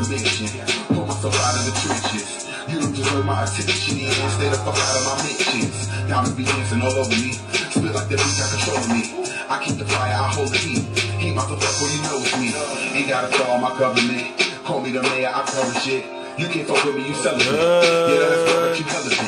submission. Pull myself out of the trenches. You don't deserve my attention, and stay the fuck out of my mentions. Diamond be dancing all over me. Spit like the beat got control of me. I keep the fire, I hold the heat. Keep my fuck where you knows me. Ain't gotta call my government. Call me the mayor, I cover shit. You can't fuck with me, you selling it. Yeah, that's what you telling me.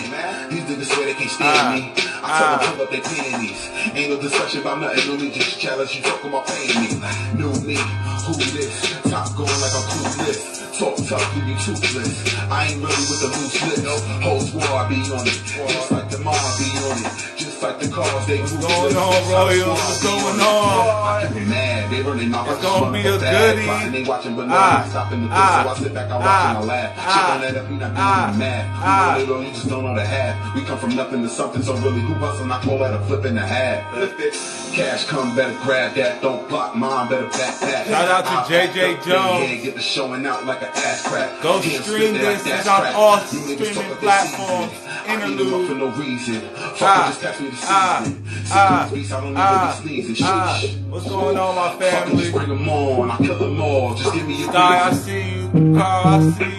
These niggas swear they can't stand me. I tell them pull up their panties. Ain't no discussion about nothing, no me just challenge you talking about paying me. New me, who this? Top going like I'm clueless. Talk tough, you be toothless. I ain't really with the loose lips. Whole squad be on it. Just like the mob be on it. Just like the cars, they move. What's going on, Royals? What's going on? I can be mad, they running off. It's gonna be a goodie. They watching, but no, stopping the thing. So I sit back, I watch and I laugh. Shit don't let up, you not being mad. You know, you just don't know the half. We come from nothing to something, so really, who hustling? I call that a flip and a half. Cash come, better grab that. Don't block mine, better back that. Shout out to JJ Jones. Get the showing out like an ass crack. Go stream this. It's on all streaming platforms. Interlude. For no reason. Just pass me the season. What's going on, my family? Just bring them on. I kill them all. Just give me your Sky, I see you. Carl, I see you.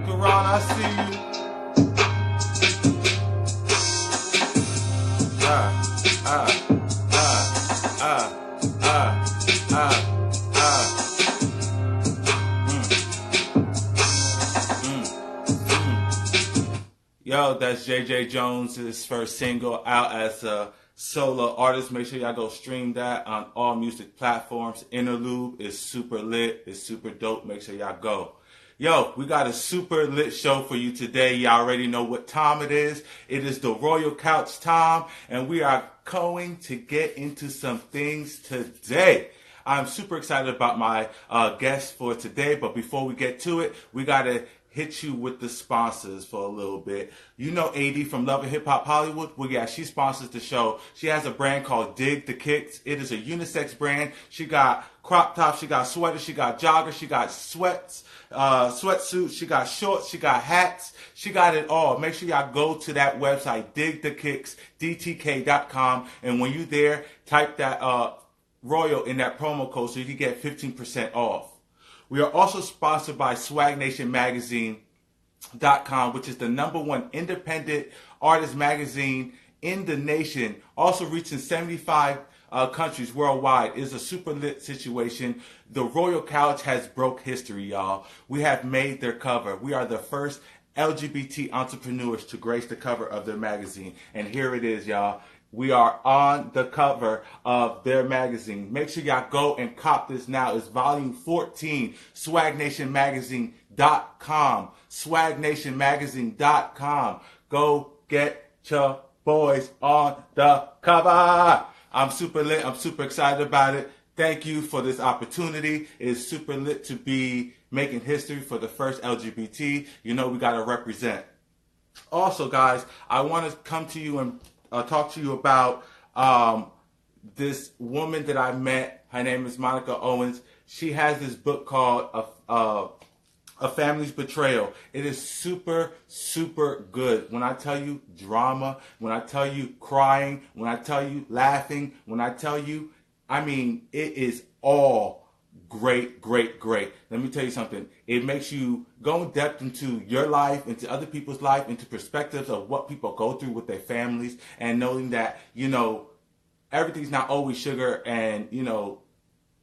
Karan, I see you. Yo, that's JJ Jones' first single out as a solo artist. Make sure y'all go stream that on all music platforms. Interlude is super lit. It's super dope. Make sure y'all go. Yo, we got a super lit show for you today. Y'all already know what time it is. It is the Royal Couch time, and we are going to get into some things today. I'm super excited about my guest for today, but before we get to it, we got to hit you with the sponsors for a little bit. You know AD from Love and Hip Hop Hollywood? Well, yeah, she sponsors the show. She has a brand called Dig the Kicks. It is a unisex brand. She got crop tops, she got sweaters, she got joggers, she got sweatsuits, she got shorts, she got hats, she got it all. Make sure y'all go to that website, digthekicks.com, and when you there, type that Royal in that promo code so you can get 15% off. We are also sponsored by SwagNationMagazine.com, which is the #1 independent artist magazine in the nation, also reaching 75 countries worldwide. It is a super lit situation. The Royal Couch has broke history, y'all. We have made their cover. We are the first LGBT entrepreneurs to grace the cover of their magazine. And here it is, y'all. We are on the cover of their magazine. Make sure y'all go and cop this now. It's volume 14, SwagNationMagazine.com. SwagNationMagazine.com. Go get your boys on the cover. I'm super lit. I'm super excited about it. Thank you for this opportunity. It is super lit to be making history for the first LGBT. You know we got to represent. Also, guys, I want to come to you and talk to you about this woman that I met. Her name is Monica Owens. She has this book called A Family's Betrayal. It is super, super good. When I tell you drama, when I tell you crying, when I tell you laughing, when I tell you, I mean, it is all great, great, great. Let me tell you something. It makes you go in depth into your life, into other people's life, into perspectives of what people go through with their families, and knowing that, you know, everything's not always sugar and, you know,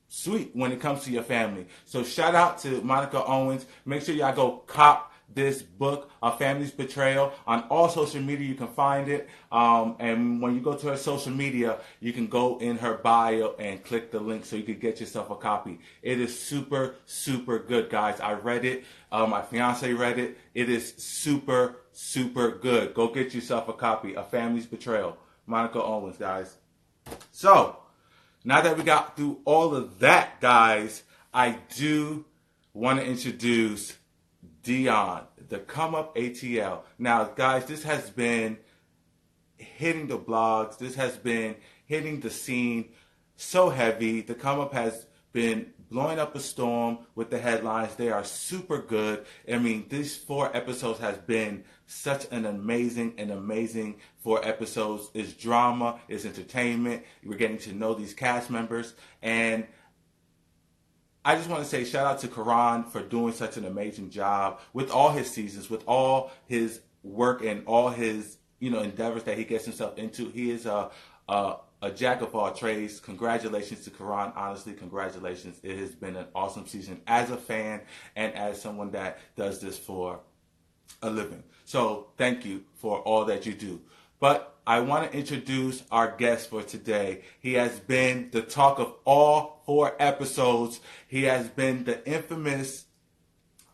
sweet when it comes to your family. So shout out to Monica Owens. Make sure y'all go cop this book, A Family's Betrayal. On all social media, you can find it. And when you go to her social media, you can go in her bio and click the link so you can get yourself a copy. It is super, super good, guys. I read it. My fiance read it. It is super, super good. Go get yourself a copy. A Family's Betrayal. Monica Owens, guys. So, now that we got through all of that, guys, I do want to introduce DEION, the Come Up ATL. Now, guys, this has been hitting the blogs. This has been hitting the scene so heavy. The Come Up has been blowing up a storm with the headlines. They are super good. I mean, these 4 episodes has been such an amazing 4 episodes. It's drama, it's entertainment. We're getting to know these cast members. And I just want to say shout out to Karan for doing such an amazing job with all his seasons, with all his work and all his endeavors that he gets himself into. He is a jack of all trades. Congratulations to Karan. Honestly, congratulations. It has been an awesome season as a fan and as someone that does this for a living. So thank you for all that you do. But I want to introduce our guest for today. He has been the talk of all 4 episodes. He has been the infamous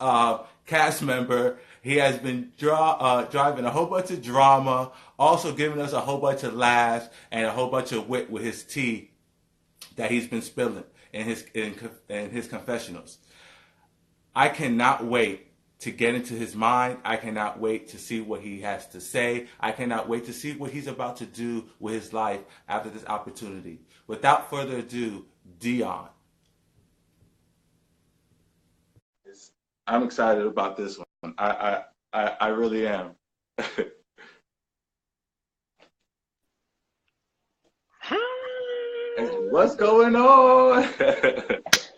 cast member. He has been driving a whole bunch of drama, also giving us a whole bunch of laughs and a whole bunch of wit with his tea that he's been spilling in his confessionals. I cannot wait to get into his mind. I cannot wait to see what he has to say. I cannot wait to see what he's about to do with his life after this opportunity. Without further ado, DEION. I'm excited about this one. I really am. Hi. What's going on?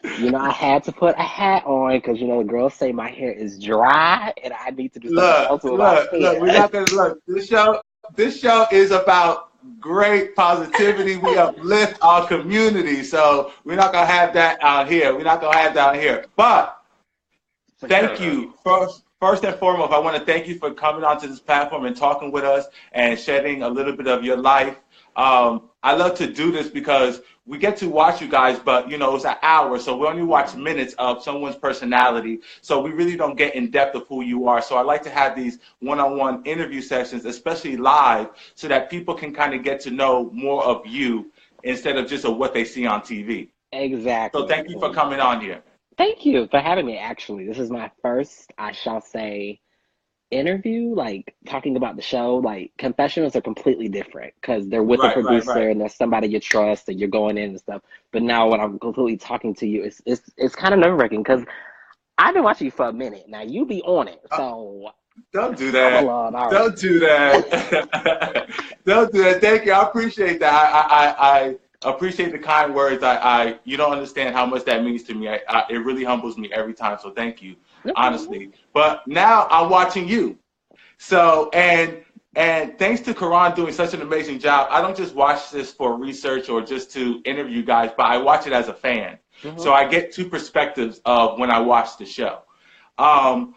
I had to put a hat on because the girls say my hair is dry and I need to do something else with my hair. We're not gonna look. This show is about great positivity. We uplift our community, so we're not gonna have that out here. But thank you. First and foremost, I want to thank you for coming onto this platform and talking with us and shedding a little bit of your life. I love to do this because we get to watch you guys, but it's an hour, so we only watch minutes of someone's personality. So we really don't get in depth of who you are. So I like to have these one-on-one interview sessions, especially live, so that people can kind of get to know more of you instead of just of what they see on TV. Exactly. So thank you for coming on here. Thank you for having me. Actually, this is my first, I shall say, interview, like talking about the show. Like confessionals are completely different because they're with a producer and there's somebody you trust and you're going in and stuff. But now when I'm completely talking to you, it's kind of nerve-wracking because I've been watching you for a minute. Now you be on it, so don't do that. Don't do that. Don't do that. Thank you. I appreciate that. I appreciate the kind words. You don't understand how much that means to me. It really humbles me every time. So thank you, honestly. But now I'm watching you. So and thanks to Karan doing such an amazing job. I don't just watch this for research or just to interview guys, but I watch it as a fan. So I get 2 perspectives of when I watch the show.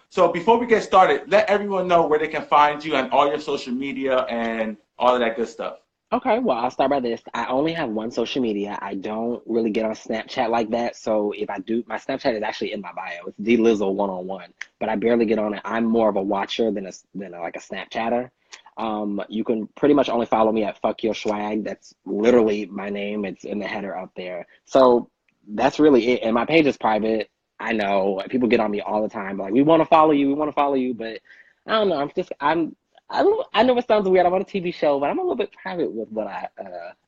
So before we get started, let everyone know where they can find you and all your social media and all of that good stuff. Okay, well, I'll start by this. I only have one social media. I don't really get on Snapchat like that. So if I do, my Snapchat is actually in my bio. It's DLizzle101, but I barely get on it. I'm more of a watcher than a Snapchatter. You can pretty much only follow me at Fuck Your Swag. That's literally my name. It's in the header up there. So that's really it. And my page is private. I know people get on me all the time, like, we want to follow you, but I don't know. I know it sounds weird. I'm on a TV show, but I'm a little bit private with what I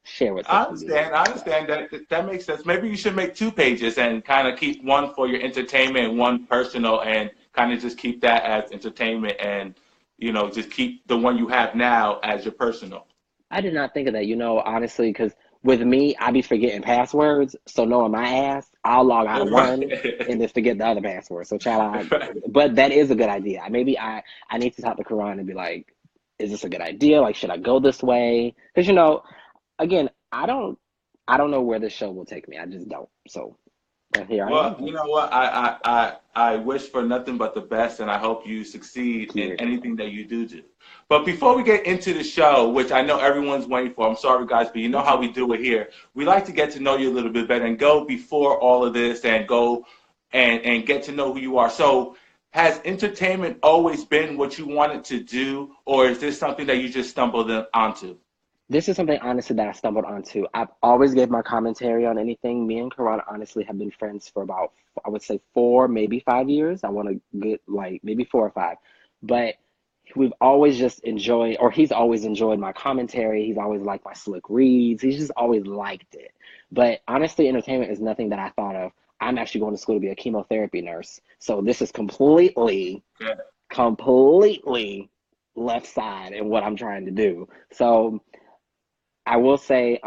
share with I understand that makes sense. Maybe you should make 2 pages and kind of keep one for your entertainment and one personal, and kind of just keep that as entertainment, and just keep the one you have now as your personal. I did not think of that, honestly, because with me, I be forgetting passwords. So knowing my ass, I'll log out of one and then forget the other password. So but that is a good idea. Maybe I need to talk to Karan and be like, is this a good idea? Like, should I go this way? Because again, I don't know where this show will take me. I just don't. So here I am. You know what? I wish for nothing but the best, and I hope you succeed in anything that you do. But before we get into the show, which I know everyone's waiting for, I'm sorry, guys, but you know how we do it here. We like to get to know you a little bit better and go before all of this and go and get to know who you are. So has entertainment always been what you wanted to do, or is this something that you just stumbled onto? This is something, honestly, that I stumbled onto. I've always gave my commentary on anything. Me and Karan, honestly, have been friends for about, I would say 4, maybe 5 years. I want to get maybe 4 or 5. But we've always just enjoyed, or he's always enjoyed my commentary. He's always liked my slick reads. He's just always liked it. But honestly, entertainment is nothing that I thought of. I'm actually going to school to be a chemotherapy nurse. So this is completely left side in what I'm trying to do. So I will say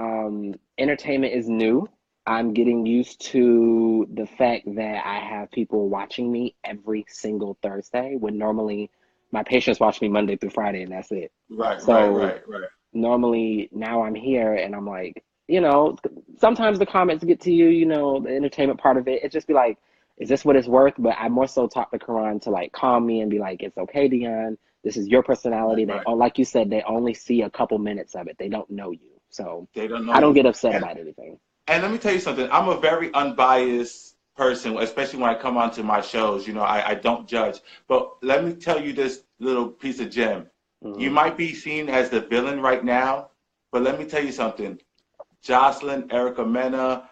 entertainment is new. I'm getting used to the fact that I have people watching me every single Thursday when normally my patients watch me Monday through Friday and that's it. Right, right, So right, right. normally now I'm here and I'm like, you know, sometimes the comments get to you, you know, the entertainment part of it. It just be like, is this what it's worth? But I more so talk to Karan to like calm me and be like, it's okay, Dion. This is your Right, personality. They, right. oh, like you said, they only see a couple minutes of it. They don't know you. So They don't know I don't you. get upset And about anything. and let me tell you something. I'm a very unbiased person, especially when I come onto my shows. You know, I don't judge. But let me tell you this little piece of gem. You Hmm. might be seen as the villain right now, but let me tell you something. Jocelyn, Erica Mena,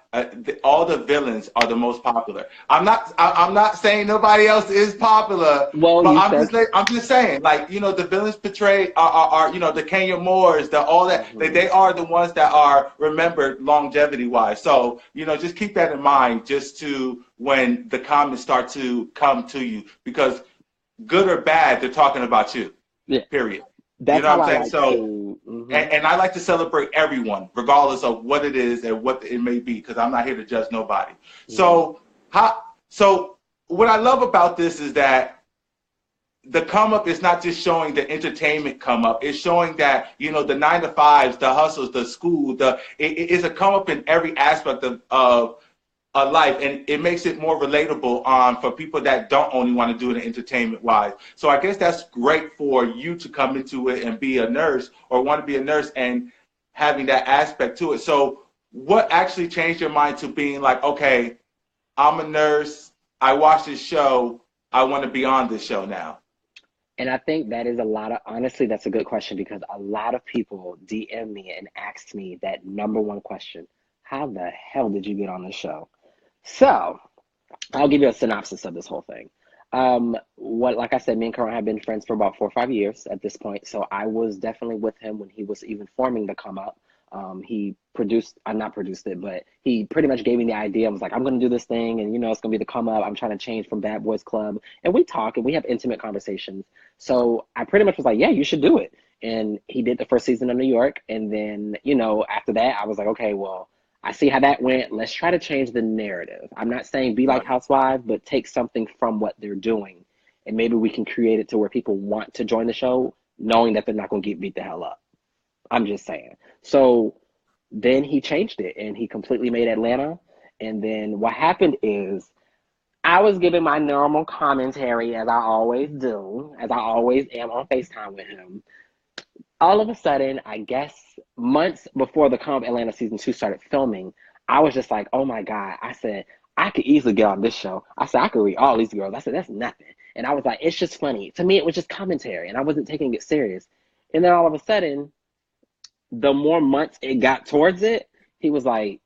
all the villains are the most popular. I'm not saying nobody else is popular, Well, but you said, I'm just saying, like, you know, the villains portrayed are you know, the Kenya Moores, the all that hmm they are the ones that are remembered longevity wise. So you know, just keep that in mind, just to when the comments start to come to you, because good or bad, they're talking about you. yeah, Period. You that's know what how I'm I saying? like So to. and I like to celebrate everyone, regardless of what it is and what it may be, because I'm not here to judge nobody. Hmm. So so what I love about this is that the come up is not just showing the entertainment come up. It's showing that, you know, the 9 to 5s, the hustles, the school, it's a come up in every aspect of a life, and it makes it more relatable for people that don't only want to do it entertainment wise. So I guess that's great for you to come into it and be a nurse or want to be a nurse and having that aspect to it. So what actually changed your mind to being like, okay, I'm a nurse, I watch this show, I want to be on this show now? And I think that is a lot of, honestly, that's a good question because a lot of people DM me and ask me that number one question: how the hell did you get on the show? So I'll give you a synopsis of this whole thing. Like I said, me and Karan have been friends for about 4 or 5 years at this point. So I was definitely with him when he was even forming the come up. He produced, I not produced it, but he pretty much gave me the idea. I was like, I'm going to do this thing, and you know, it's going to be the come up. I'm trying to change from Bad Boys Club, and we talk and we have intimate conversations. So I pretty much was like, yeah, you should do it. And he did the first season of New York, and then you know, after that, I was like, okay, well, I see how that went. Let's try to change the narrative. I'm not saying be like Right. Housewives, but take something from what they're doing, and maybe we can create it to where people want to join the show, knowing that they're not going to get beat the hell up. I'm just saying. So then he changed it, and he completely made Atlanta. And then what happened is I was giving my normal commentary as I always do, as I always am on FaceTime with him. All of a sudden, I guess months before the Come Atlanta season 2 started filming, I was just like, oh my God. I said, I could easily get on this show. I said, I could read all these girls. I said, that's nothing. And I was like, it's just funny. To me, it was just commentary, and I wasn't taking it serious. And then all of a sudden, the more months it got towards it, he was like,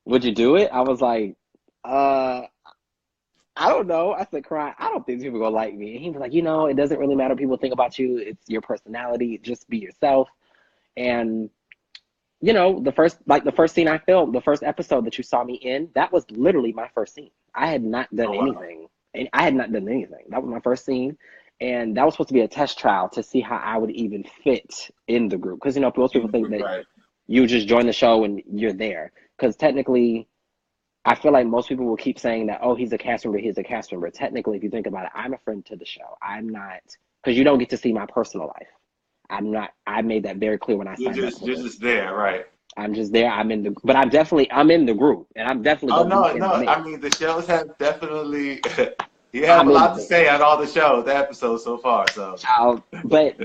would you do it? I was like, uh, I don't know. I said, Cry, I don't think people are gonna like me. And he was like, you know, it doesn't really matter what people think about you. It's your personality. Just be yourself. And you know, the first scene I filmed, the first episode that you saw me in, that was literally my first scene. I had not done Oh wow. anything. And I had not done anything. That was my first scene. And that was supposed to be a test trial to see how I would even fit in the group. Because, you know, most people think that Right. you just join the show and you're there. Because technically, I feel like most people will keep saying that, oh, he's a cast member, he's a cast member. Technically, if you think about it, I'm a friend to the show. I'm not, because you don't get to see my personal life. I'm not, I made that very clear when I signed up for You're this. just there, right? I'm just there. But I'm in the group, and I'm definitely Oh gonna be no, in the no. I mix. mean, the shows have definitely. You have I'm a in the lot to mix, say on all the episodes so far. So child. But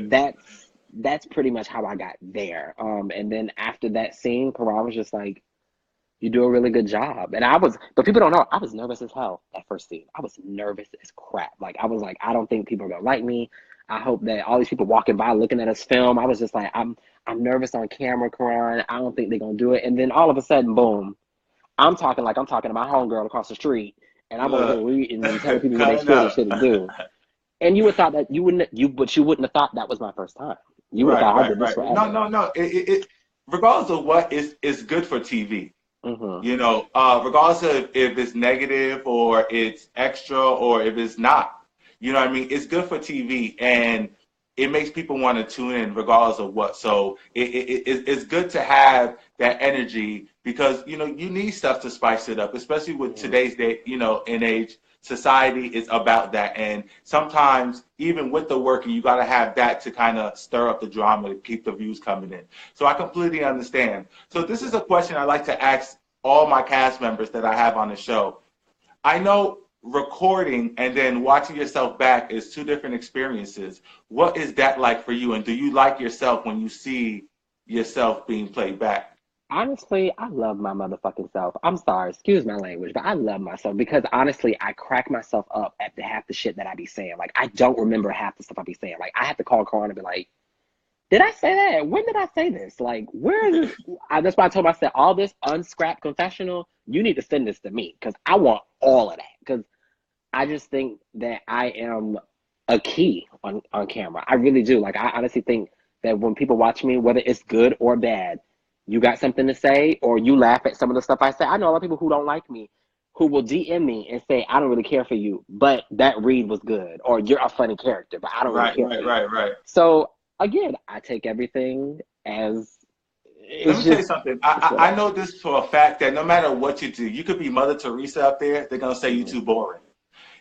that's pretty much how I got there. And then after that scene, Karan was just like, "You do a really good job," and but people don't know, I was nervous as hell that first scene. I was nervous as crap. Like I was like, I don't think people are gonna like me. I hope that all these people walking by looking at us film. I was just like, I'm nervous on camera, Karan. I don't think they're gonna do it. And then all of a sudden, boom. I'm talking like I'm talking to my homegirl across the street, and I'm over here look, reading and telling people what they cutting should and up. shouldn't do. And you would thought that but you wouldn't have thought that was my first time. You would have Right, thought I right, did this right. No, forever. no, no. Regardless of what is good for TV. Hmm. You know, regardless of if it's negative or it's extra or if it's not. You know what I mean? It's good for TV, and it makes people want to tune in regardless of what. So it's good to have that energy because, you know, you need stuff to spice it up, especially with today's day, you know, in age. Society is about that. And sometimes even with the working, you got to have that to kind of stir up the drama to keep the views coming in. So I completely understand. So this is a question I like to ask all my cast members that I have on the show. I know recording and then watching yourself back is two different experiences. What is that like for you? And do you like yourself when you see yourself being played back? Honestly, I love my motherfucking self. I'm sorry, excuse my language, but I love myself because honestly, I crack myself up at the half the shit that I be saying. Like, I don't remember half the stuff I be saying. Like, I have to call Karan and be like, did I say that? When did I say this? Like, where is this? That's why I told myself, all this unscrapped confessional, you need to send this to me because I want all of that. Because I just think that I am a key on camera. I really do. Like, I honestly think that when people watch me, whether it's good or bad, you got something to say or you laugh at some of the stuff I say. I know a lot of people who don't like me who will DM me and say, I don't really care for you, but that read was good, or you're a funny character, but I don't really care for you. Right. So again, I take everything as Let me tell you something. I know this for a fact that no matter what you do, you could be Mother Teresa up there, they're going to say you too boring.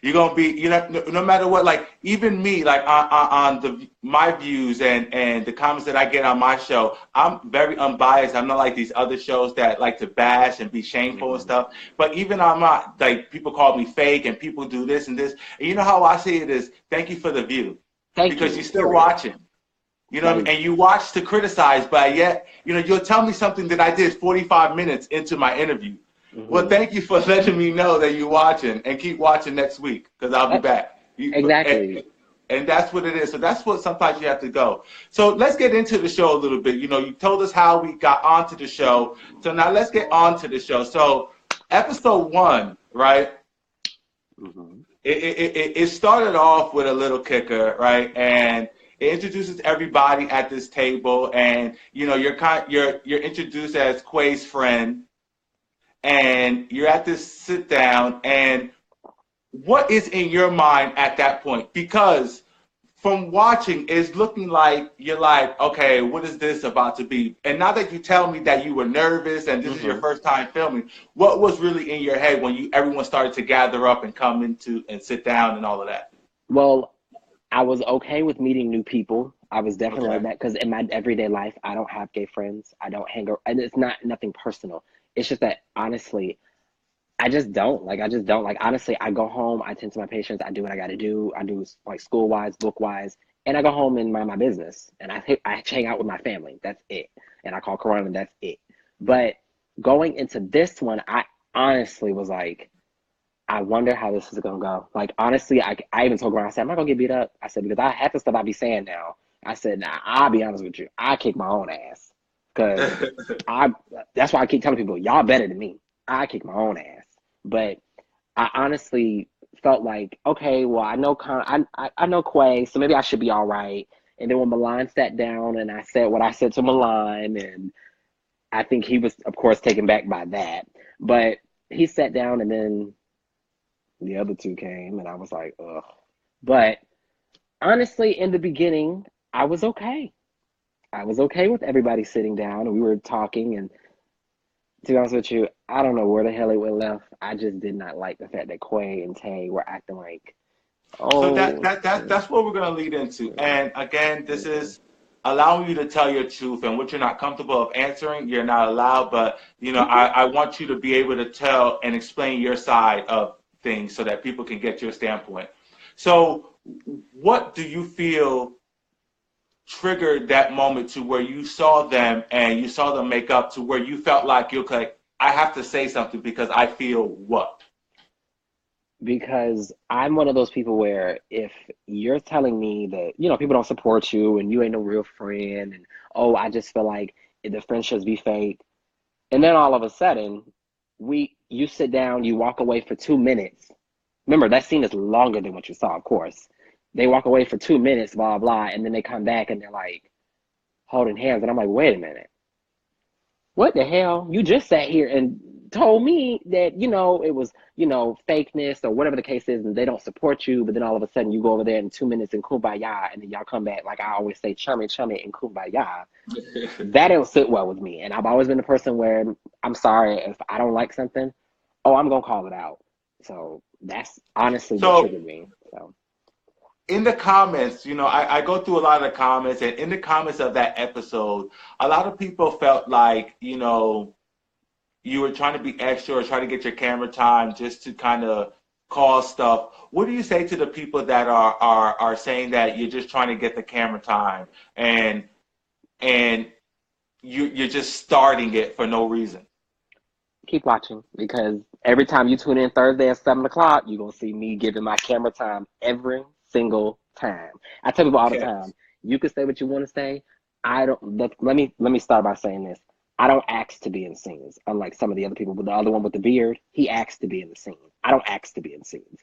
You're gonna be, you know, no matter what. Like even me, like on my views and the comments that I get on my show, I'm very unbiased. I'm not like these other shows that like to bash and be shameful and stuff. But even on my, like, people call me fake and people do this and this. And you know how I see it is, thank you for the view, because you're still watching. You know, and you watch to criticize, but yet, you know, you'll tell me something that I did 45 minutes into my interview. Well, thank you for letting me know that you're watching, and keep watching next week because I'll be back. Exactly. And that's what it is. So that's what sometimes you have to go. So let's get into the show a little bit. You know, you told us how we got onto the show. So now let's get on to the show. So episode 1, right? It started off with a little kicker, right? And it introduces everybody at this table, and you know, you're introduced as Quay's friend. And you're at this sit down, and what is in your mind at that point? Because from watching, it's looking like you're like, okay, what is this about to be? And now that you tell me that you were nervous and this is your first time filming, what was really in your head when everyone started to gather up and come into and sit down and all of that? Well, I was okay with meeting new people. I was definitely like that because in my everyday life, I don't have gay friends. I don't hang around, and it's nothing personal. It's just that, honestly, I just don't. Like, honestly, I go home, I tend to my patients, I do what I got to do. I do, like, school-wise, book-wise, and I go home and mind my business. And I hang out with my family. That's it. And I call Karan, and that's it. But going into this one, I honestly was like, I wonder how this is going to go. Like, honestly, I even told Karan, I said, I'm not going to get beat up. I said, because I have the stuff I be saying now. I said, nah, I'll be honest with you. I kick my own ass. Because that's why I keep telling people, y'all better than me. I kick my own ass. But I honestly felt like, okay, well, I know Quay, so maybe I should be all right. And then when Milan sat down and I said what I said to Milan, and I think he was, of course, taken back by that. But he sat down, and then the other two came, and I was like, ugh. But honestly, in the beginning, I was okay. I was okay with everybody sitting down, and we were talking, and to be honest with you, I don't know where the hell it went left. I just did not like the fact that Quay and Tay were acting like, So that's what we're going to lead into. And again, this is allowing you to tell your truth, and what you're not comfortable of answering, you're not allowed. But, you know, I want you to be able to tell and explain your side of things so that people can get your standpoint. So what do you feel triggered that moment to where you saw them and you saw them make up to where you felt like you're like, I have to say something because I feel what? Because I'm one of those people where if you're telling me that, you know, people don't support you and you ain't no real friend, and, oh, I just feel like the friendships be fake. And then all of a sudden, you sit down, you walk away for 2 minutes. Remember, that scene is longer than what you saw, of course. They walk away for 2 minutes, blah, blah, and then they come back and they're like holding hands. And I'm like, wait a minute. What the hell? You just sat here and told me that, it was, fakeness or whatever the case is, and they don't support you, but then all of a sudden you go over there in 2 minutes and kumbaya, and then y'all come back, like I always say, chummy chummy and kumbaya. That don't sit well with me. And I've always been the person where I'm sorry if I don't like something, I'm gonna call it out. So that's honestly what triggered me. So in the comments, I go through a lot of the comments, and in the comments of that episode, a lot of people felt like, you were trying to be extra or try to get your camera time just to kind of cause stuff. What do you say to the people that are saying that you're just trying to get the camera time and you're just starting it for no reason? Keep watching, because every time you tune in Thursday at 7 o'clock, you're gonna see me giving my camera time every single time. I tell people all the time, you can say what you want to say. Let me start by saying this. I don't ask to be in scenes, unlike some of the other people. But the other one with the beard, he asked to be in the scene. I don't ask to be in scenes.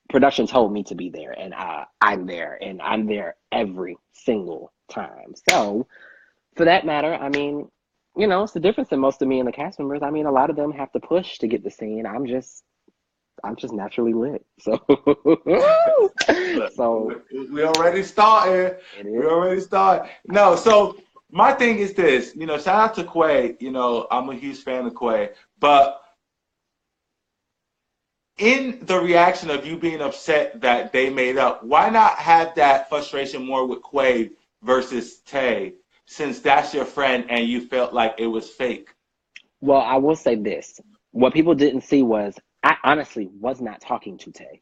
Production told me to be there, and I'm there, and I'm there every single time. So, for that matter, I mean, it's the difference in most of me and the cast members. I mean, a lot of them have to push to get the scene. I'm just naturally lit. So, we already started. No, so. My thing is this, shout out to Quay. I'm a huge fan of Quay. But in the reaction of you being upset that they made up, why not have that frustration more with Quay versus Tay, since that's your friend and you felt like it was fake? Well, I will say this. What people didn't see was I honestly was not talking to Tay.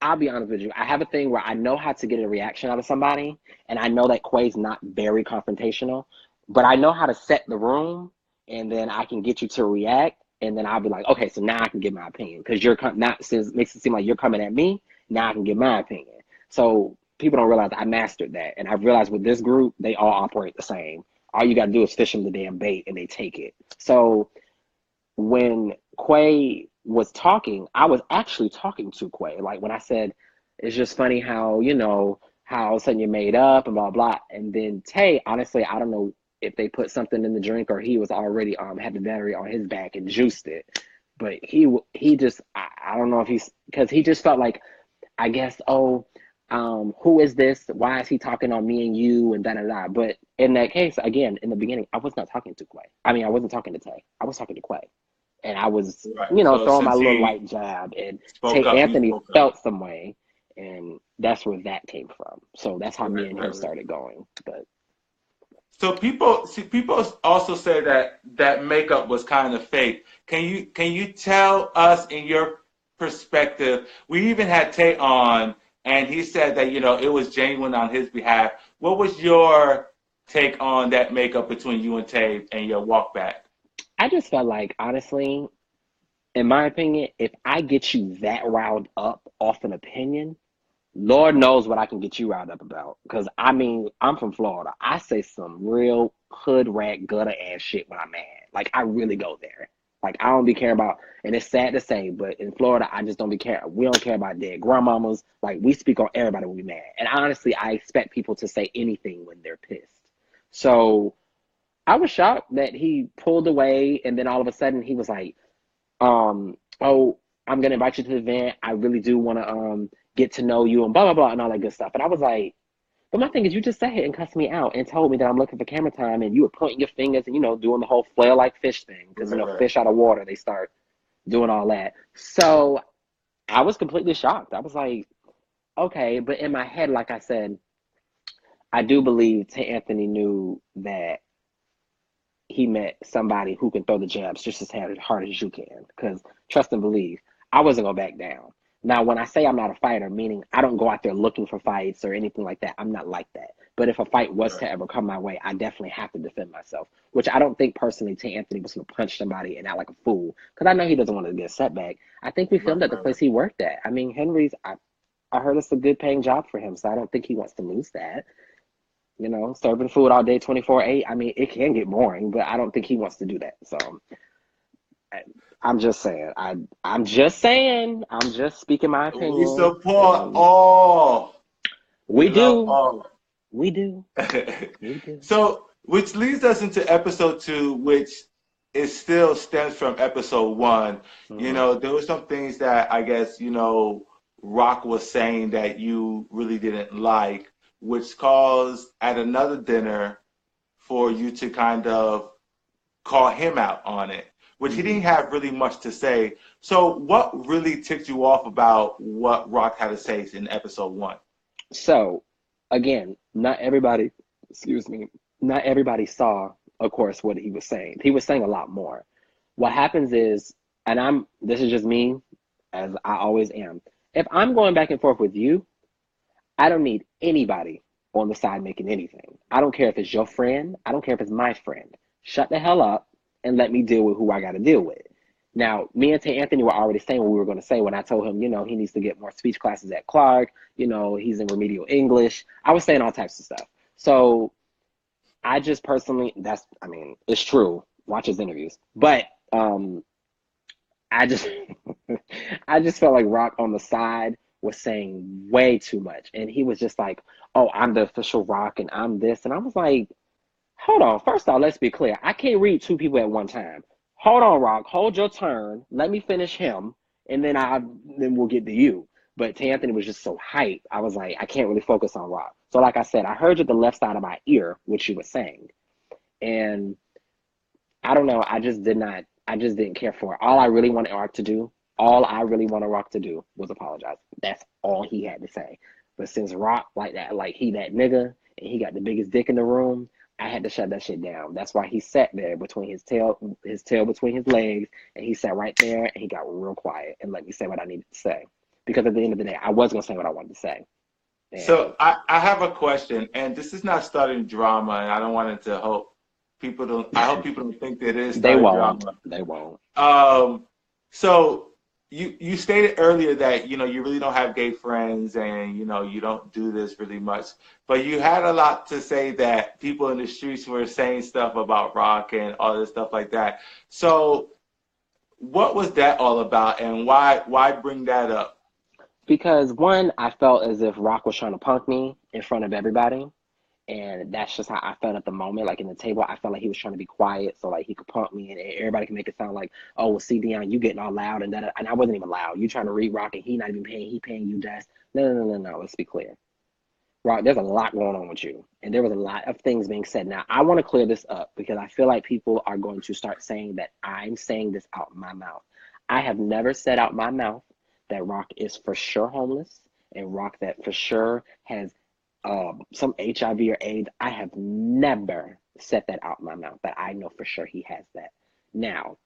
I'll be honest with you. I have a thing where I know how to get a reaction out of somebody, and I know that Quay's not very confrontational, but I know how to set the room, and then I can get you to react, and then I'll be like, okay, so now I can give my opinion, because since makes it seem like you're coming at me, now I can give my opinion. So people don't realize I mastered that, and I've realized with this group, they all operate the same. All you got to do is fish them the damn bait, and they take it. So when Quay was talking, I was actually talking to Quay. Like when I said, it's just funny how, how all of a sudden you're made up and blah, blah. And then Tay, honestly, I don't know if they put something in the drink or he was already had the battery on his back and juiced it. But he just, I don't know if because he just felt like, I guess, who is this? Why is he talking on me and you and da-da-da? But in that case, again, in the beginning, I was not talking to Quay. I mean, I wasn't talking to Tay. I was talking to Quay. And I was, so throwing my little light jab. And Tay Anthony felt some way. And that's where that came from. So that's how me and him started going. But so people also say that makeup was kind of fake. Can you tell us in your perspective? We even had Tay on, and he said that it was genuine on his behalf. What was your take on that makeup between you and Tay and your walk back? I just felt like, honestly, in my opinion, if I get you that riled up off an opinion, Lord knows what I can get you riled up about. Because, I mean, I'm from Florida. I say some real hood rat gutter ass shit when I'm mad. Like, I really go there. Like, I don't be caring about, and it's sad to say, but in Florida, I just don't be caring. We don't care about dead grandmamas. Like, we speak on everybody when we mad. And honestly, I expect people to say anything when they're pissed. So I was shocked that he pulled away, and then all of a sudden he was like, I'm going to invite you to the event. I really do want to get to know you and blah, blah, blah, and all that good stuff. And I was like, but my thing is, you just sat here and cussed me out and told me that I'm looking for camera time, and you were pointing your fingers and, doing the whole flail like fish thing. Because, fish out of water, they start doing all that. So I was completely shocked. I was like, okay. But in my head, like I said, I do believe Tay Anthony knew that he met somebody who can throw the jabs just as hard as you can. Because trust and believe, I wasn't going to back down. Now, when I say I'm not a fighter, meaning I don't go out there looking for fights or anything like that. I'm not like that. But if a fight was to ever come my way, I definitely have to defend myself, which I don't think personally Tay Anthony was going to punch somebody and act like a fool, because I know he doesn't want to get a setback. I think we filmed at the place he worked at. I mean, Henry's, I heard it's a good paying job for him, so I don't think he wants to lose that. Serving food all day, 24/8. I mean, it can get boring, but I don't think he wants to do that. So I'm just saying. I'm just saying. I'm just speaking my opinion. We support all. We do. All. We do. We do. So, which leads us into episode 2, which it still stems from episode one. You Mm-hmm. know, there were some things that I guess, you know, Rock was saying that you really didn't like, which caused at another dinner for you to kind of call him out on it, which he Mm-hmm. didn't have really much to say. So what really ticked you off about what Rock had to say in episode one? So, again, not everybody, excuse me, not everybody saw, of course, what he was saying. He was saying a lot more. What happens is, and this is just me, as I always am. If I'm going back and forth with you, I don't need anybody on the side making anything. I don't care if it's your friend. I don't care if it's my friend. Shut the hell up and let me deal with who I got to deal with. Now, me and Tay Anthony were already saying what we were going to say when I told him, he needs to get more speech classes at Clark. He's in remedial English. I was saying all types of stuff. So I just personally, it's true. Watch his interviews. But I just, I just felt like Rock on the side was saying way too much. And he was just like, oh, I'm the official Rock and I'm this. And I was like, hold on. First off, let's be clear. I can't read two people at one time. Hold on, Rock. Hold your turn. Let me finish him, and then we'll get to you. But T. Anthony was just so hyped. I was like, I can't really focus on Rock. So, like I said, I heard you the left side of my ear, what you were saying, and I don't know. I just did not. I just didn't care for it. All I really wanted Rock to do, all I really wanted Rock to do was apologize. That's all he had to say. But since Rock like that, like he that nigga, and he got the biggest dick in the room, I had to shut that shit down. That's why he sat there between his tail between his legs, and he sat right there and he got real quiet and let me say what I needed to say. Because at the end of the day, I was gonna say what I wanted to say. And So I have a question, and this is not starting drama, and I don't want it to hope people don't. I hope people don't think that it is they starting won't. drama. They won't. So you stated earlier that you really don't have gay friends, and you don't do this really much, but you had a lot to say that people in the streets were saying stuff about Rock and all this stuff like that. So what was that all about, and why bring that up? Because one, I felt as if Rock was trying to punk me in front of everybody. And that's just how I felt at the moment. Like in the table, I felt like he was trying to be quiet so like he could pump me and everybody can make it sound like, oh, well, see, Dion, you getting all loud and that. And I wasn't even loud. You trying to read Rock and he not even paying. He paying you just. No. Let's be clear. Rock, there's a lot going on with you. And there was a lot of things being said. Now, I want to clear this up because I feel like people are going to start saying that I'm saying this out my mouth. I have never said out my mouth that Rock is for sure homeless and Rock that for sure has some HIV or AIDS. I have never said that out my mouth, but I know for sure he has that. Now,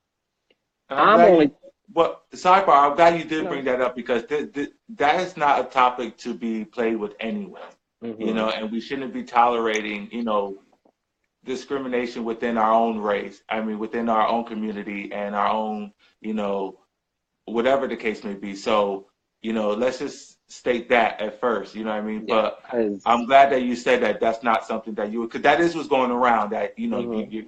And I'm I'm glad only you. Well, sidebar. I'm glad you did bring no. that up because that is not a topic to be played with anyone. Mm-hmm. And we shouldn't be tolerating, discrimination within our own race. I mean, within our own community and our own, whatever the case may be. So, let's just state that at first. You know what I mean? Yeah, But because I'm glad that you said that. That's not something that you would, because that is what's going around. That mm-hmm.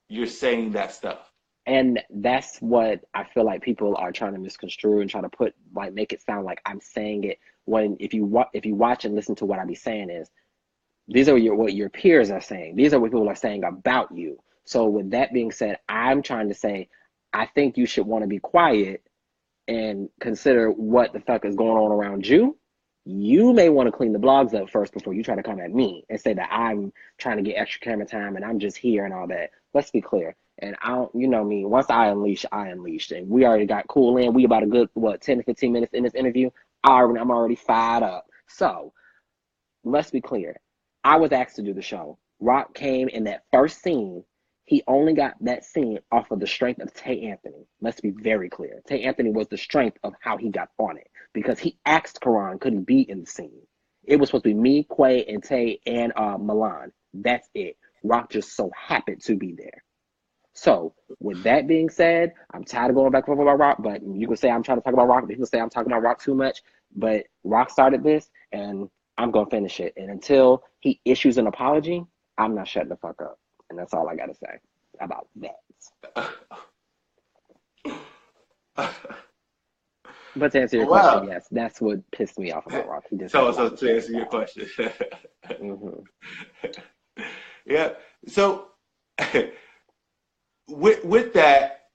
you're saying that stuff. And that's what I feel like people are trying to misconstrue and try to put like make it sound like I'm saying it when if you watch and listen to what I be saying is these are what your peers are saying. These are what people are saying about you. So with that being said, I'm trying to say I think you should want to be quiet and consider what the fuck is going on around you. You may want to clean the blogs up first before you try to come at me and say that I'm trying to get extra camera time and I'm just here and all that. Let's be clear. And I don't, you know me, once I unleashed. And we already got cool in. We about a good, 10 to 15 minutes in this interview. I'm already fired up. So let's be clear. I was asked to do the show. Rock came in that first scene. He only got that scene off of the strength of Tay Anthony. Let's be very clear. Tay Anthony was the strength of how he got on it because he asked Karan could he be in the scene. It was supposed to be me, Quay, and Tay and Milan. That's it. Rock just so happened to be there. So with that being said, I'm tired of going back and forth about Rock, but you can say I'm trying to talk about Rock, but people say I'm talking about Rock too much. But Rock started this, and I'm going to finish it. And until he issues an apology, I'm not shutting the fuck up. And that's all I got to say about that. But to answer your question, Wow. yes, that's what pissed me off about Rock. He just has a So, lot so to to say answer your about question, it. yeah. So, with that,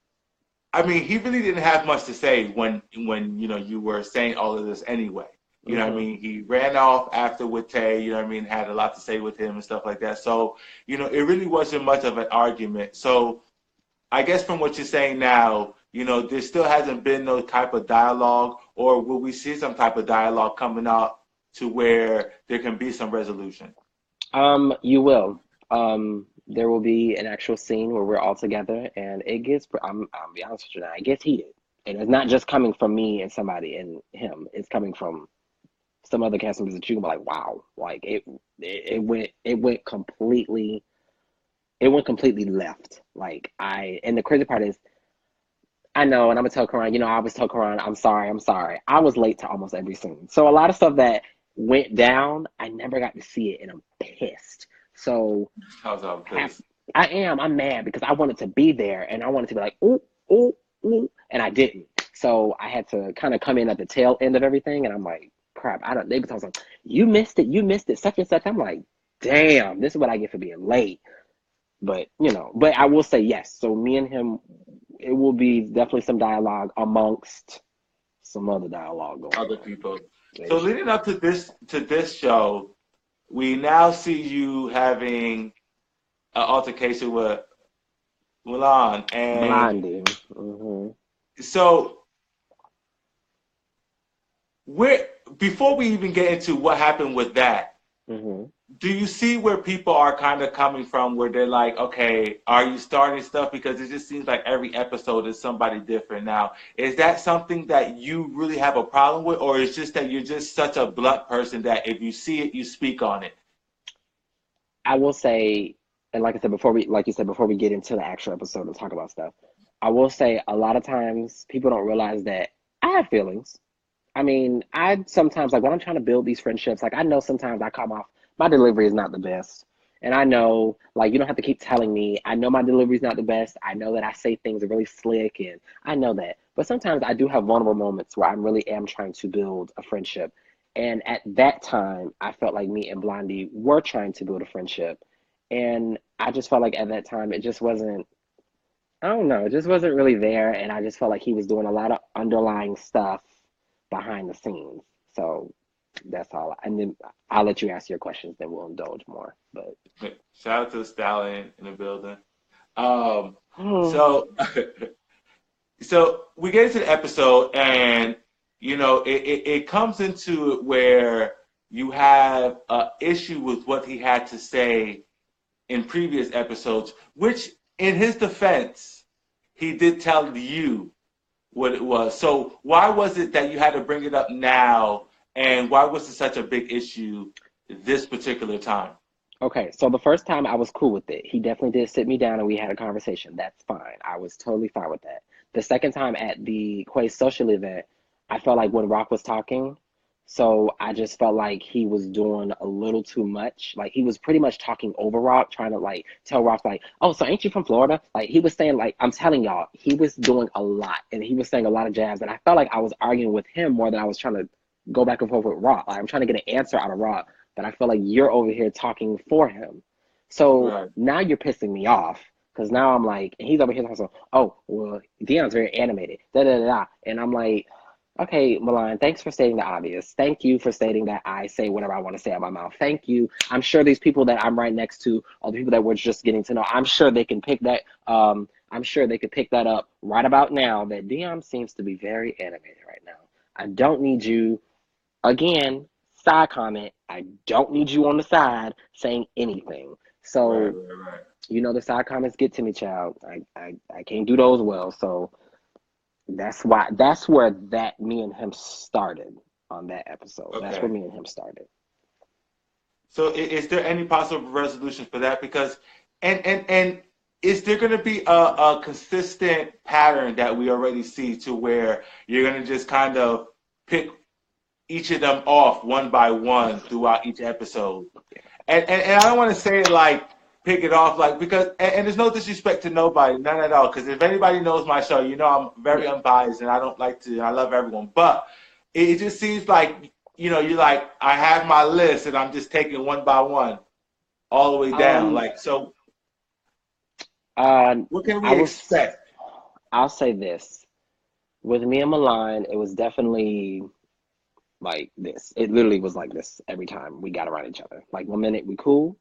I mean, he really didn't have much to say when you were saying all of this anyway. You know what I mean? He ran off after with Tay, you know what I mean, had a lot to say with him and stuff like that. So, it really wasn't much of an argument. So I guess from what you're saying now, there still hasn't been no type of dialogue, or will we see some type of dialogue coming up to where there can be some resolution? You will. There will be an actual scene where we're all together, and it gets, I'll be honest with you now, it gets heated. And it's not just coming from me and somebody and him. It's coming from some other cast members that you can be like, wow, like it went completely left. And the crazy part is, I know, and I'm gonna tell Karan, I always tell Karan, I'm sorry. I was late to almost every scene. So a lot of stuff that went down, I never got to see it, and I'm pissed. So I'm mad because I wanted to be there, and I wanted to be like, ooh, ooh, ooh, and I didn't. So I had to kind of come in at the tail end of everything, and I'm like, crap, they was like, you missed it, such and such. I'm like, damn, this is what I get for being late. But, but I will say yes. So me and him, it will be definitely some dialogue amongst some other dialogue going other people. So leading up to this show, we now see you having an altercation with Mulan and Blondie. Mm-hmm. So before we even get into what happened with that, do you see where people are kind of coming from, where they're like, okay, are you starting stuff? Because it just seems like every episode is somebody different now. Is that something that you really have a problem with, or is just that you're just such a blunt person that if you see it, you speak on it? I will say, and like I said, before we get into the actual episode and talk about stuff, I will say a lot of times people don't realize that I have feelings. I mean, I sometimes, like when I'm trying to build these friendships, like I know sometimes I come off, my delivery is not the best. And I know, like, you don't have to keep telling me, I know my delivery is not the best. I know that I say things really slick, and I know that. But sometimes I do have vulnerable moments where I really am trying to build a friendship. And at that time, I felt like me and Blondie were trying to build a friendship. And I just felt like at that time, it just wasn't, I don't know, it just wasn't really there. And I just felt like he was doing a lot of underlying stuff behind the scenes. So that's all. And then I'll let you ask your questions, then we'll indulge more. But shout out to the stallion in the building. So we get into the episode, and it comes into it where you have an issue with what he had to say in previous episodes, which in his defense, he did tell you what it was. So why was it that you had to bring it up now, and why was it such a big issue this particular time? Okay, so the first time I was cool with it. He definitely did sit me down and we had a conversation. That's fine. I was totally fine with that. The second time at the Quay social event, I felt like when Rock was talking, so I just felt like he was doing a little too much. Like he was pretty much talking over Rock, trying to like tell Rock like, oh, so ain't you from Florida? Like he was saying, like, I'm telling y'all, he was doing a lot and he was saying a lot of jabs. And I felt like I was arguing with him more than I was trying to go back and forth with Rock. Like I'm trying to get an answer out of Rock, but I feel like you're over here talking for him. So now you're pissing me off. Because now I'm like, and he's over here talking, oh, well, DEION's very animated, da-da-da-da. And I'm like, okay, Milan, thanks for stating the obvious. Thank you for stating that I say whatever I want to say out of my mouth. Thank you. I'm sure these people that I'm right next to, or the people that we're just getting to know, I'm sure they can pick that, up right about now that DEION seems to be very animated right now. I don't need you, again, side comment, I don't need you on the side saying anything. So, the side comments get to me, child. I can't do those well. So that's where me and him started on that episode. Okay. That's where me and him started. So is there any possible resolution for that? Because and is there going to be a consistent pattern that we already see to where you're going to just kind of pick each of them off one by one throughout each episode? And I don't want to say it like pick it off, like, because, and there's no disrespect to nobody, none at all, because if anybody knows my show, I'm very unbiased, and I love everyone, but it just seems like, you're like, I have my list, and I'm just taking one by one, all the way down, like, so. What can I we was. expect? I'll say this: with me and Milan, it was definitely like this. It literally was like this every time we got around each other. Like 1 minute we cool,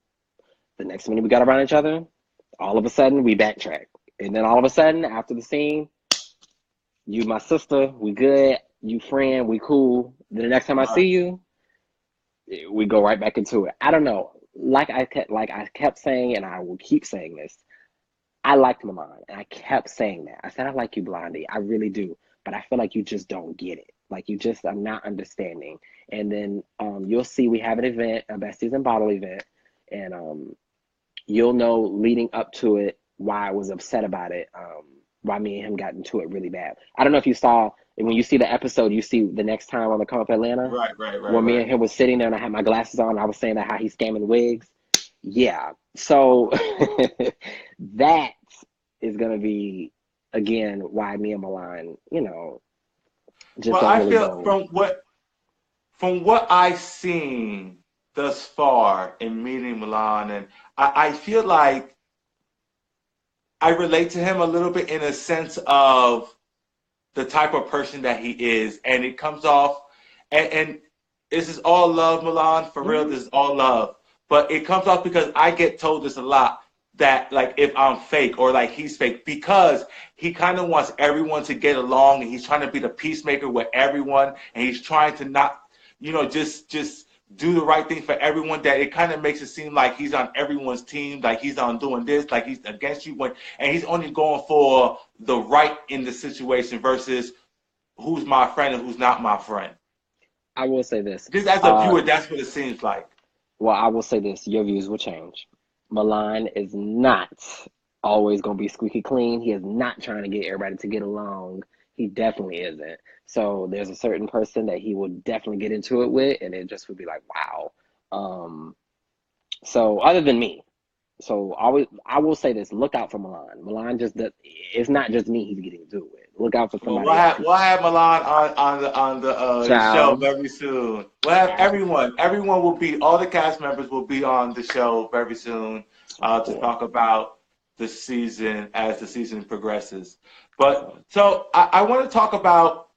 the next minute we got around each other. All of a sudden we backtrack, and then all of a sudden after the scene, you my sister, we good. You friend, we cool. Then the next time I Right. see you, we go right back into it. I don't know. Like I kept saying, and I will keep saying this. I liked Milan, and I kept saying that. I said I like you, Blondie. I really do, but I feel like you just don't get it. Like you just are not understanding. And then you'll see we have an event, a best season bottle event, and you'll know leading up to it why I was upset about it. Why me and him got into it really bad. I don't know if you saw when you see the episode, you see the next time on the Come Up Atlanta, Right, right, right, where me right. and him was sitting there and I had my glasses on. I was saying that how he's scamming wigs. Yeah. So that is gonna be again why me and Milan, just Well, don't I really feel go. from what I've seen thus far in meeting Milan, and I feel like I relate to him a little bit in a sense of the type of person that he is, and it comes off, and this is all love, Milan, for real. Mhm. This is all love, but it comes off because I get told this a lot that like if I'm fake or like he's fake because he kind of wants everyone to get along and he's trying to be the peacemaker with everyone and he's trying to not, just do the right thing for everyone. That it kind of makes it seem like he's on everyone's team, like he's on doing this, like he's against you and he's only going for the right in the situation versus who's my friend and who's not my friend. I will say this. Just as a Uh, viewer, that's what it seems like. well, I will say this. Your views will change. Milan is not always going to be squeaky clean. He is not trying to get everybody to get along. He definitely isn't. So there's a certain person that he will definitely get into it with, and it just would be like, wow. So other than me, so always I will say this: look out for Milan. Milan just does, it's not just me he's getting into it with. Look out for Well, somebody else. we'll have Milan on the show Child, very soon. We'll have I everyone. Everyone will be. All the cast members will be on the show very soon of to course. talk about the season as the season progresses. But So so I want to talk about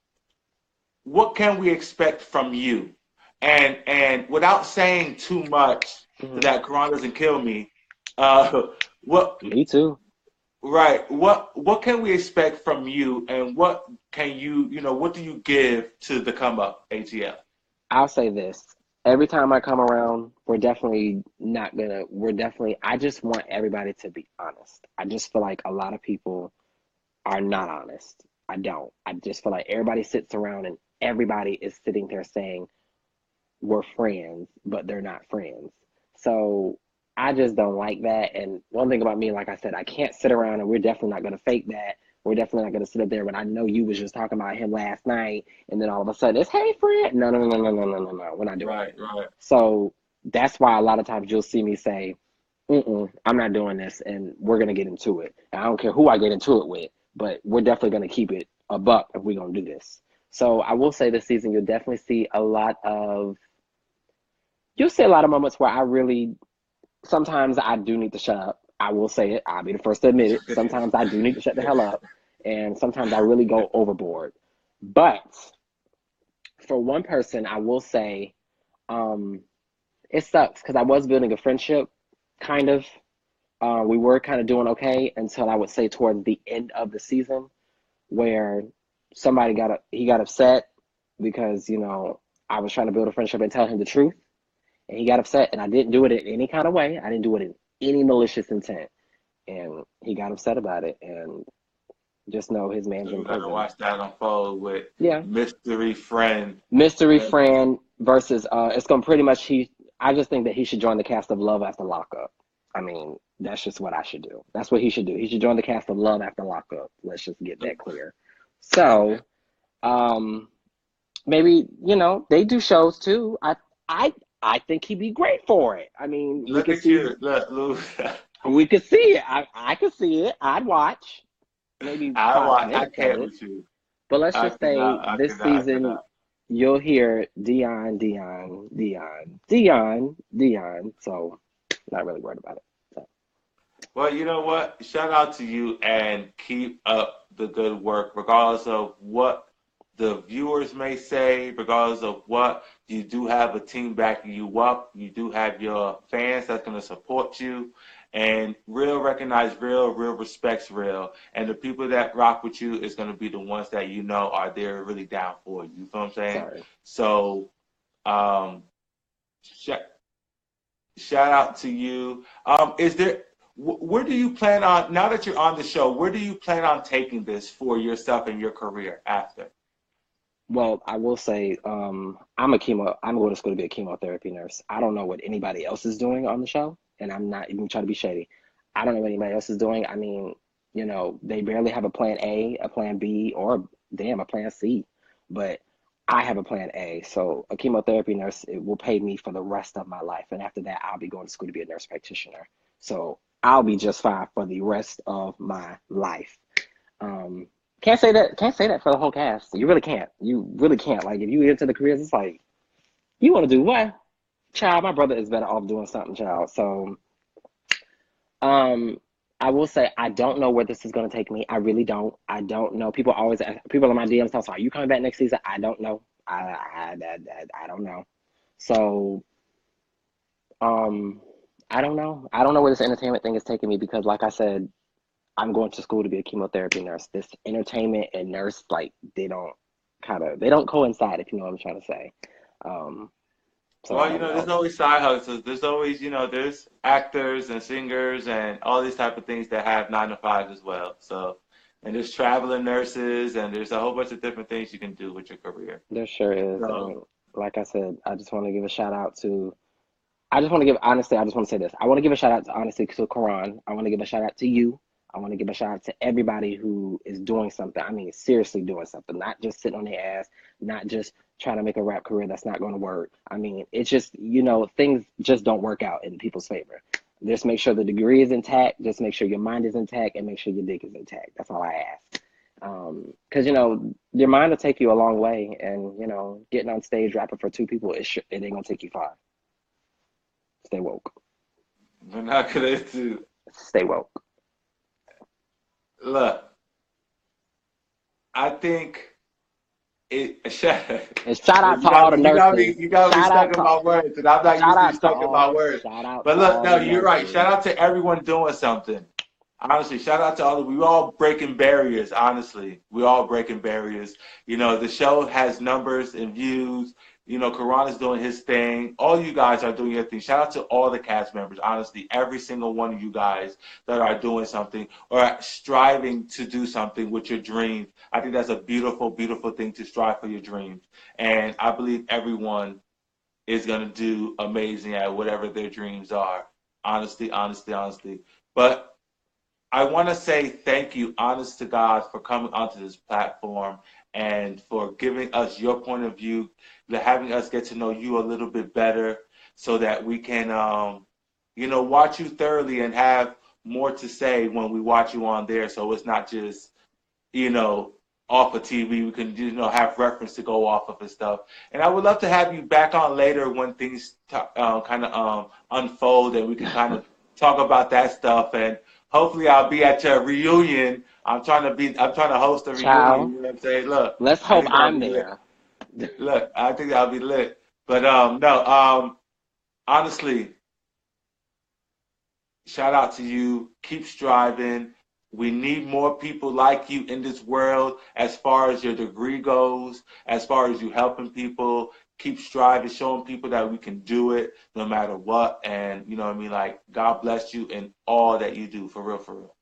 what can we expect from you, and without saying too much so mhm. that Quran doesn't kill me. Uh, what Me too. Right. What can we expect from you, and what can what do you give to the come up ATL? I'll say this. Every time I come around, we're definitely, I just want everybody to be honest. I just feel like a lot of people are not honest. I don't. I just feel like everybody sits around and everybody is sitting there saying we're friends, but they're not friends. So I just don't like that. And one thing about me, like I said, I can't sit around and we're definitely not going to fake that. We're definitely not going to sit up there when I know you was just talking about him last night, and then all of a sudden it's hey friend. No, no, no, no, no, no, no, no. We're not doing Right, that. right. So that's why a lot of times you'll see me say, I'm not doing this, and we're gonna get into it. And I don't care who I get into it with, but we're definitely gonna keep it a buck if we're gonna do this. So I will say this season you'll definitely see you'll see a lot of moments where I really sometimes I do need to shut up. I will say it. I'll be the first to admit it. Sometimes I do need to shut the hell up, and sometimes I really go overboard. But for one person, I will say um, it sucks because I was building a friendship, kind of. We were kind of doing okay until I would say towards the end of the season, where he got upset because I was trying to build a friendship and tell him the truth, and he got upset, and I didn't do it in any kind of way. I didn't do it in any malicious intent, and he got upset about it. And just know his man's So in we're gonna prison. watch that unfold with Yeah, mystery friend. mystery And friend versus it's gonna pretty much he. I just think that he should join the cast of Love After Lockup. I mean, that's just what I should do. That's what he should do. He should join the cast of Love After Lockup. Let's just get that clear. So, um, maybe they do shows too. I I think he'd be great for it. I mean, look at you, look, Lou. we could see it. I could see it. I'd watch maybe I five watch. I minutes of can't it. with you. But let's I just cannot. say I this cannot. I season cannot. you'll hear Dion, Dion, Dion, Dion, Dion. So not really worried about it. So. Well, you know what? Shout out to you and keep up the good work, regardless of what the viewers may say, regardless of what you do have a team backing you up. You do have your fans that's going to support you. And real recognize real, real respects real. And the people that rock with you is going to be the ones that you know are there really down for you. You feel what I'm saying? Sorry. So, um, sh- shout out to you. Is there where do you plan on now that you're on the show? Where do you plan on taking this for yourself and your career after? Well, I will say, I'm going to school to be a chemotherapy nurse. I don't know what anybody else is doing on the show, and I'm not even trying to be shady. I don't know what anybody else is doing. I mean, they barely have a plan A, a plan B, or damn, a plan C. But I have a plan A. So a chemotherapy nurse, it will pay me for the rest of my life. And after that, I'll be going to school to be a nurse practitioner. So I'll be just fine for the rest of my life. Um, can't say that. Can't say that for the whole cast. You really can't. You really can't. Like if you get into the careers, it's like you want to do what? Child, my brother is better off doing something, child. So, um, I will say I don't know where this is going to take me. I really don't. I don't know. People always ask, people in my DMs tell me, "Are you coming back next season?" I don't know. I don't know. So, um, I don't know. I don't know where this entertainment thing is taking me because, like I said, I'm going to school to be a chemotherapy nurse. This entertainment and nurse, like they don't coincide, if you know what I'm trying to say. Um, so I Well, don't there's know. always side hustles. There's always, there's actors and singers and all these type of things that have 9 to 5 as well. So, and there's traveling nurses and there's a whole bunch of different things you can do with your career. There sure is. So, And like I said, I just want to give a shout out to. I just want to give honestly. I just want to say this. I want to give a shout out to honestly to Karan. I want to give a shout out to you. I want to give a shout out to everybody who is doing something. I mean, seriously doing something, not just sitting on their ass, not just trying to make a rap career that's not going to work. I mean, it's just things just don't work out in people's favor. Just make sure the degree is intact. Just make sure your mind is intact, and make sure your dick is intact. That's all I ask. Because your mind will take you a long way, and getting on stage rapping for two people, it ain't gonna take you far. Stay woke. we're not gonna do. Stay woke. Look, I think it. And shout out You to all got the me. You got me. nurses. You got me Shout stuck out in to my words, and I'm not shout usually out to stuck in my all words. shout out But to look, all no, the you're right. nurses. Shout out to everyone doing something. Honestly, shout out to all we all breaking barriers. Honestly, we all breaking barriers. The show has numbers and views. Karan is doing his thing. All you guys are doing your thing. Shout out to all the cast members. Honestly, every single one of you guys that are doing something or striving to do something with your dreams. I think that's a beautiful, beautiful thing to strive for your dreams. And I believe everyone is going to do amazing at whatever their dreams are. Honestly, honestly, honestly. But I want to say thank you, honest to God, for coming onto this platform and for giving us your point of view, having us get to know you a little bit better so that we can, watch you thoroughly and have more to say when we watch you on there. So it's not just, you know, off of TV. We can, have reference to go off of and stuff. And I would love to have you back on later when things kind of unfold and we can kind of talk about that stuff. And hopefully I'll be at your reunion. I'm trying to host a reunion. Child, You know what I'm saying? Look, let's I hope think that'll I'm be lit. there. Look, I think that'll be lit. But no, honestly, shout out to you. Keep striving. We need more people like you in this world as far as your degree goes, as far as you helping people. Keep striving, showing people that we can do it no matter what. And you know what I mean? Like, God bless you in all that you do, for real, for real.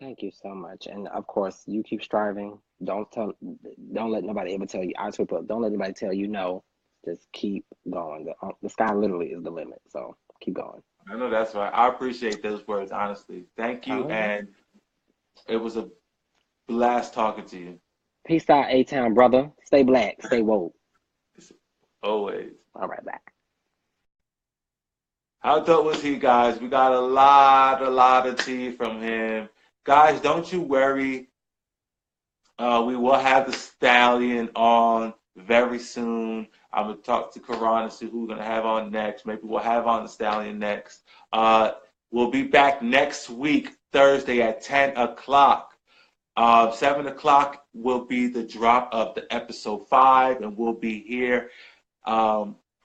Thank you so much. And of course, you keep striving. Don't let nobody ever tell you. I swear, don't let anybody tell you no. Just keep going. The sky literally is the limit. So keep going. I know that's right. I appreciate those words, honestly. Thank you. All right. And it was a blast talking to you. Peace out, A-Town, brother. Stay black. Stay woke. Always. All right, back. How dope was he, guys? We got a lot of tea from him. Guys, don't you worry. We will have the stallion on very soon. I'm gonna talk to Karan and see who we're gonna have on next. Maybe we'll have on the stallion next. We'll be back next week, Thursday at 10 o'clock. 7 o'clock will be the drop of the episode 5, and we'll be here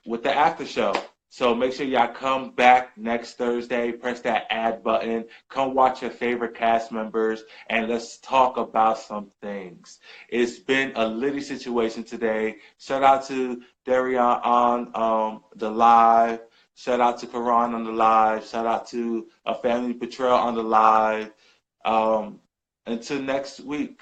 with the after show. So make sure y'all come back next Thursday, press that add button, come watch your favorite cast members, and let's talk about some things. It's been a litty situation today. Shout out to DEION on the live. Shout out to Karan on the live. Shout out to a Family Betrayal on the live. Until next week.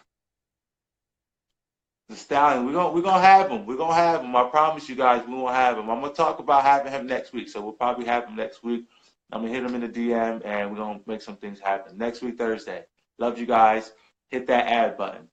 The Stallion, we're gonna have him. We're gonna have him. I promise you guys, we're gonna have him. I'm gonna talk about having him next week, so we'll probably have him next week. I'm gonna hit him in the DM, and we're gonna make some things happen next week, Thursday. Love you guys. Hit that add button.